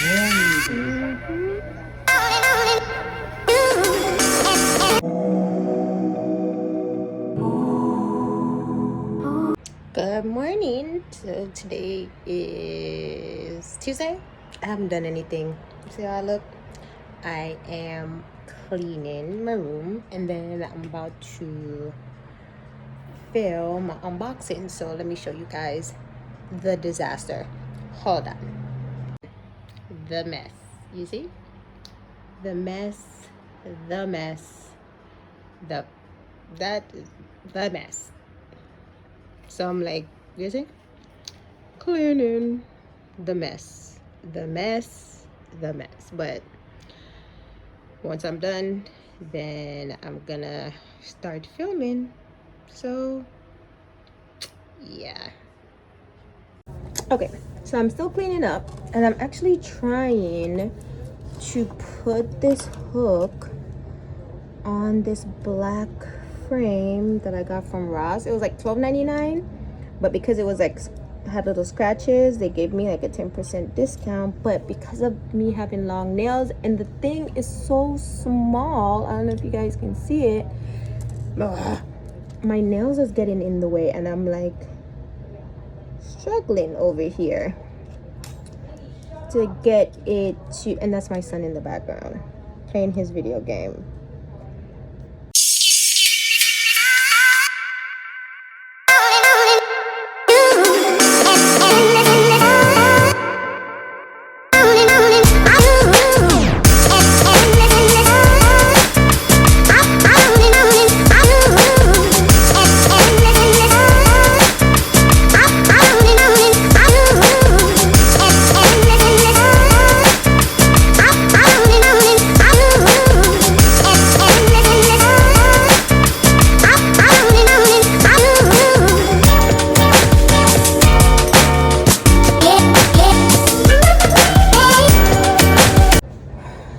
Good morning. So today is Tuesday. I haven't done anything. See how I look? I am cleaning my room and then I'm about to film my unboxing. So let me show you guys the disaster. Hold on. The mess. You see? The mess. The mess. That is the mess. So I'm like, you see? Cleaning the mess. The mess. The mess. But once I'm done, then I'm gonna start filming. So yeah. Okay, so I'm still cleaning up and I'm actually trying to put this hook on this black frame that I got from Ross. It was like $12.99, but because it was like had little scratches, they gave me like a 10% discount. But because of me having long nails and the thing is so small, I don't know if you guys can see it, my nails is getting in the way and I'm like struggling over here to get it to, and that's my son in the background playing his video game.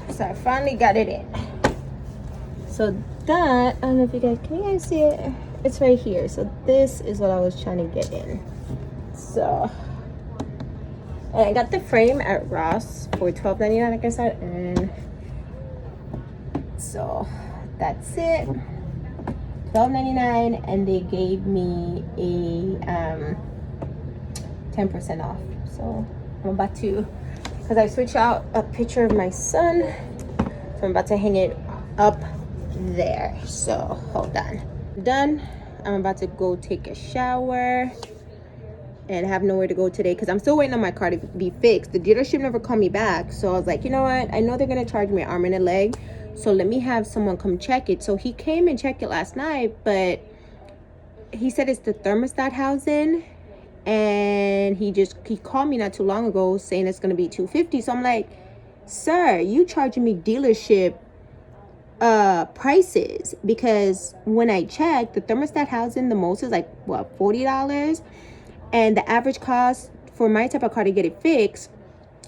So I finally got it in. So that, I don't know if can you guys see it? It's right here. So this is what I was trying to get in. So, and I got the frame at Ross for $12.99, like I said, and so that's it. $12.99, and they gave me a 10% off. So I'm about to, because I switched out a picture of my son, so I'm about to hang it up there. So hold on. Done. I'm about to go take a shower and have nowhere to go today because I'm still waiting on my car to be fixed. The dealership never called me back, so I was like, you know what, I know they're gonna charge me an arm and a leg, so let me have someone come check it. So he came and checked it last night, but he said it's the thermostat housing, and he called me not too long ago saying it's gonna be $250. So I'm like, sir, you charging me dealership prices, because when I checked, the thermostat housing, the most is like what, $40, and the average cost for my type of car to get it fixed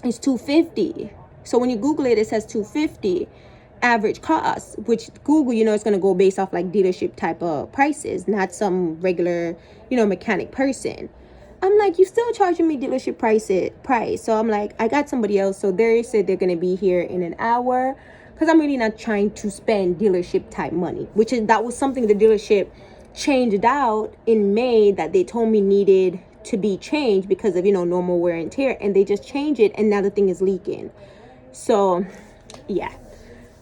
is $250. So when you Google it, it says $250 average cost, which Google, you know, it's gonna go based off like dealership type of prices, not some regular, you know, mechanic person. I'm like, you still charging me dealership price. So I'm like, I got somebody else. So they said they're gonna be here in an hour, because I'm really not trying to spend dealership type money, that was something the dealership changed out in May that they told me needed to be changed because of, you know, normal wear and tear, and they just changed it, and now the thing is leaking. So yeah,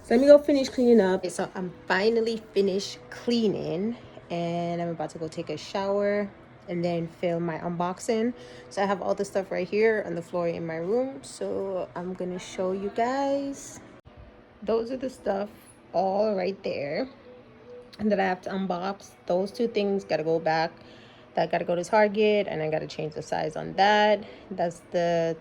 so let me go finish cleaning up. Okay, so I'm finally finished cleaning and I'm about to go take a shower and then film my unboxing. So I have all the stuff right here on the floor in my room, so I'm gonna show you guys. Those are the stuff all right there, and that I have to unbox. Those two things gotta go back. That gotta go to Target, and I gotta change the size on that. That's the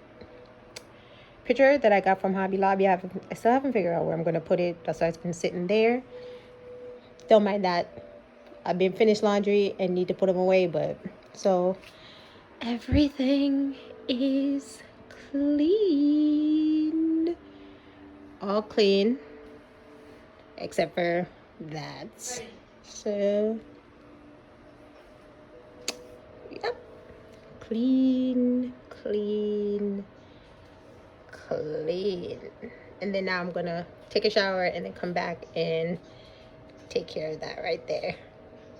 picture that I got from Hobby Lobby. I still haven't figured out where I'm gonna put it. That's why it's been sitting there. Don't mind that. I've been finished laundry and need to put them away, but so everything is clean. All clean except for that. So yep, clean. clean. And then now I'm gonna take a shower and then come back and take care of that right there.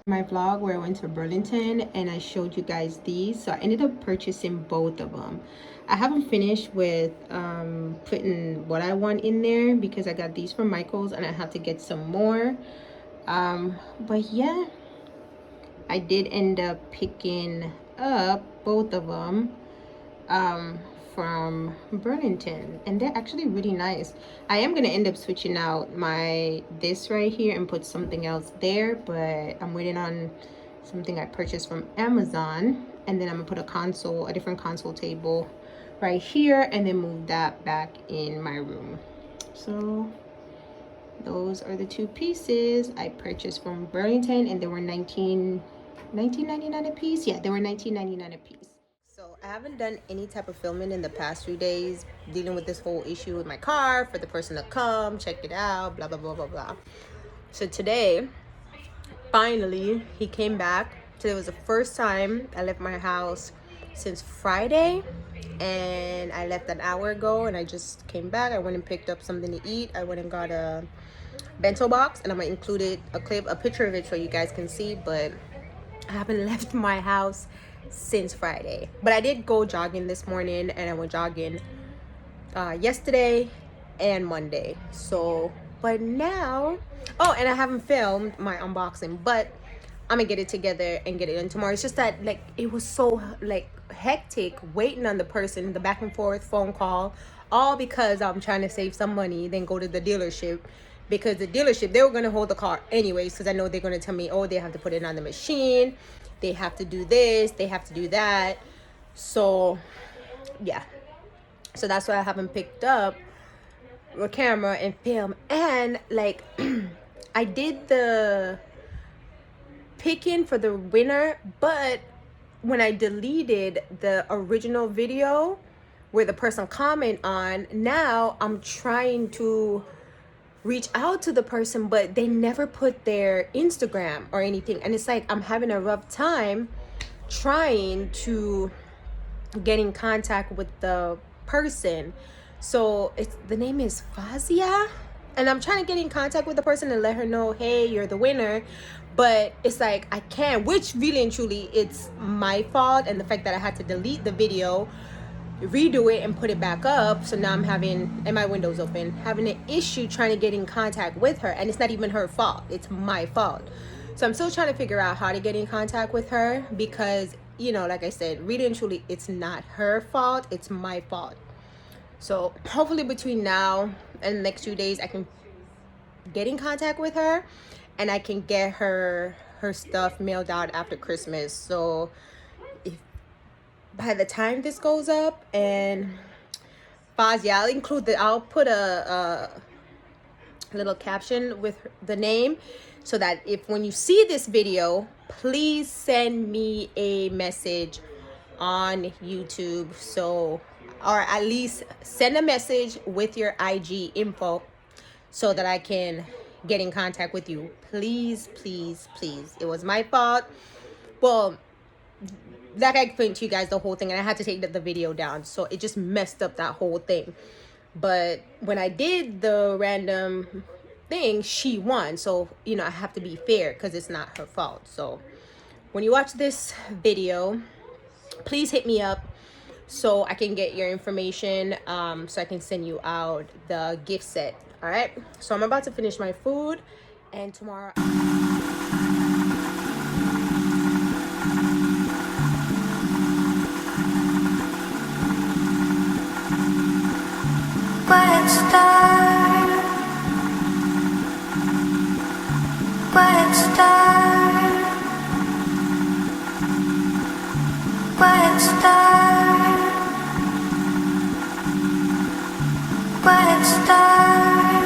My vlog where I went to Burlington and I showed you guys these, so I ended up purchasing both of them. I haven't finished with putting what I want in there because I got these from Michael's and I have to get some more. But yeah, I did end up picking up both of them from Burlington, and they're actually really nice. I am gonna end up switching out this right here and put something else there, but I'm waiting on something I purchased from Amazon, and then I'm gonna put a different console table right here and then move that back in my room. So those are the two pieces I purchased from Burlington, and they were $19.99 a piece. Yeah, they were $19.99 a piece. So I haven't done any type of filming in the past few days, dealing with this whole issue with my car, for the person to come check it out, blah blah blah blah blah. So today, finally, he came back. Today was the first time I left my house since Friday, and I left an hour ago, and I just came back. I went and picked up something to eat. I went and got a bento box, and I'm gonna include a picture of it so you guys can see, but I haven't left my house since Friday. But I did go jogging this morning, and I went jogging yesterday and Monday. So, but now, oh, and I haven't filmed my unboxing, but I'm gonna get it together and get it in tomorrow. It's just that, like, it was so like hectic waiting on the person, the back and forth phone call, all because I'm trying to save some money, then go to the dealership, because the dealership, they were going to hold the car anyways, because I know they're going to tell me, oh, they have to put it on the machine, they have to do this, they have to do that. So yeah, so that's why I haven't picked up a camera and film. And like I did the picking for the winner, but when I deleted the original video where the person comment on, now I'm trying to reach out to the person, but they never put their Instagram or anything, and it's like I'm having a rough time trying to get in contact with the person. So the name is Fazia, and I'm trying to get in contact with the person and let her know, hey, you're the winner, but it's like I can't, which really and truly it's my fault, and the fact that I had to delete the video, redo it, and put it back up. So now I'm having, and my window's open, having an issue trying to get in contact with her, and it's not even her fault, it's my fault. So I'm still trying to figure out how to get in contact with her, because, you know, like I said, really and truly it's not her fault, it's my fault. So hopefully between now and the next 2 days I can get in contact with her, and I can get her stuff mailed out after Christmas. So if by the time this goes up, and Fazia, I'll put a little caption with the name, so that if when you see this video, please send me a message on YouTube, so, or at least send a message with your IG info so that I can get in contact with you. Please, please, please. It was my fault. Well, like I explained to you guys the whole thing, and I had to take the video down, so it just messed up that whole thing. But when I did the random thing, she won, so, you know, I have to be fair because it's not her fault. So when you watch this video, please hit me up so I can get your information, so I can send you out the gift set. All right, so I'm about to finish my food, and tomorrow Quiet star, quiet star, quiet star, quiet star.